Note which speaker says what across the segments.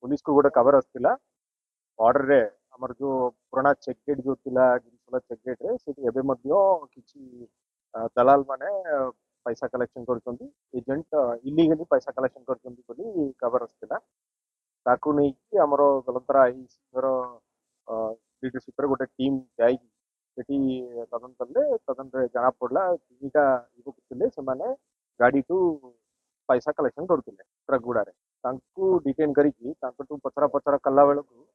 Speaker 1: police को गोटे खबर आसला ऑर्डर रे हमर जो पुराना चेक गेट जो थिला गिरिसोला चेक गेट रे सेठी एबे मध्य किछि दलाल माने पैसा कलेक्शन करछंती एजेंट इलीगली पैसा कलेक्शन करछंती बोली खबर आसला ताकू नै कि हमर गलतरा आई सिंगर लीडरशिप रे गोटे टीम जाई सेठी तदन करले तदन रे जाना पड़ला तीनटा युवक थिले से माने गाड़ी टू पैसा कलेक्शन करथिले ट्रक गुडारे तांकू डिटेन करिकी तांकटू पचरा पचरा कला बेलकू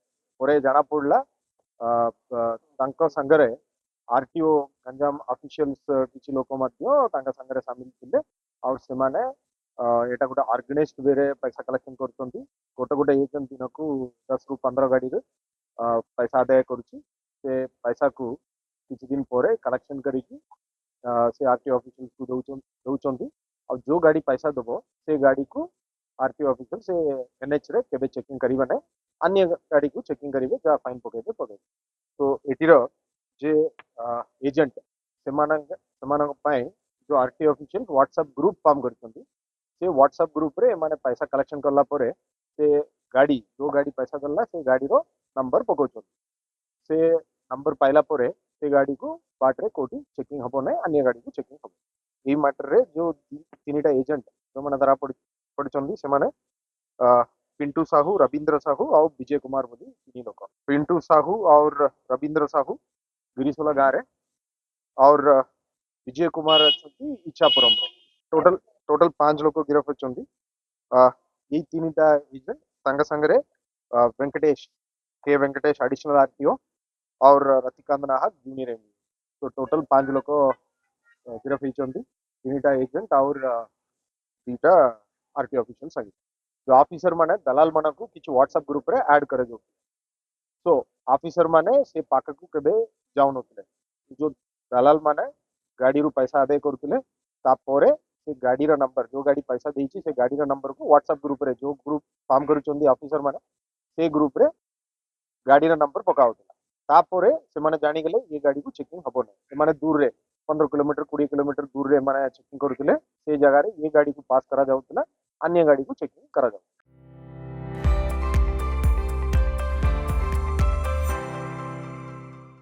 Speaker 1: ପରେ ଜଣା ପଡିଲା ତାଙ୍କ ସାଙ୍ଗରେ ଆରଟିଓ ଗଞ୍ଜାମ ଅଫିସିଆଲ୍ସ କିଛି ଲୋକ ମଧ୍ୟ ତାଙ୍କ ସାଙ୍ଗରେ ସାମିଲ ଥିଲେ ଆଉ ସେମାନେ ଏଇଟା ଗୋଟେ ଅର୍ଗାନାଇଜ୍ଡ ୱେରେ ପଇସା କଲେକ୍ସନ କରୁଛନ୍ତି ଗୋଟେ ଗୋଟେ ଏଜେଣ୍ଟ ଦିନକୁ 10 ରୁ 15 ଗାଡ଼ିରେ ପଇସା ଆଦାୟ କରୁଛି ସେ ପଇସାକୁ କିଛି ଦିନ ପରେ କଲେକ୍ସନ କରିକି ସେ ଆରଟିଓ ଅଫିସିଆଲ୍ସକୁ ଦଉଛନ୍ତି ଆଉ ଯୋଉ ଗାଡ଼ି ପଇସା ଦେବ ସେ ଗାଡ଼ିକୁ आरटीओ ऑफिसर से एनएच रे केबे चेकिंग करिबा नै अन्य गाड़ी को चेकिंग करिवे जा फाइन पके तो एटीर जे एजेंट सेमानक पाए जो RTO official WhatsApp group form करछंती से व्हाट्सएप ग्रुप रे माने पैसा कलेक्शन करला परे से गाड़ी जो गाड़ी पैसा दल्ला से गाड़ी रो नंबर पकोछन से नंबर पाइला परे से गाड़ी को बाट रे कोठी चेकिंग हबो नै अन्य गाड़ी को चेकिंग हबो ई मैटर रे जो तीनटा एजेंट जो माने धरा पड़छंती से माने पिंटू साहू रविंद्र साहू और विजय कुमार बोली तीन लोग पिंटू साहू और रविंद्र साहू गिरीशोला गाँव रे और विजय कुमार अच्छी इच्छापुरम टोटल टोटल 5 लोग गिरफ अच्छी ये तीन एजेंट संग संगरे वेंकटेश के वेंकटेश एडिशनल आरटीओ और रतिकांत नाहक जूनियर एमडी तो टोटल 5 लोग गिरफ होती तीन एजेंट और दीटा आरटीओ ऑफिशियल्स आगे जो ऑफिसर माने दलाल माना को किछि व्हाट्सएप ग्रुप रे ऐड करे जो सो ऑफिसर माने से पाक को केबे जाउ नथिले जो दलाल माने गाड़ी रु पैसा आदाय करथिले ता परे से गाड़ी रो नंबर जो गाड़ी पैसा देछि से गाड़ी रो नंबर को व्हाट्सएप ग्रुप रे जो ग्रुप काम करूचंदी ऑफिसर माने से ग्रुप रे गाड़ी रो नंबर पकाउथिला ता परे से माने जानि गेले ये गाड़ी को चेकिंग हबो नै से माने दूर रे 15 किलोमीटर 20 किलोमीटर दूर रे माने चेकिंग करथिले से जगह रे ये गाड़ी को पास करा जाउथिला अन्य गाड़ी को चेकिंग करा जाउ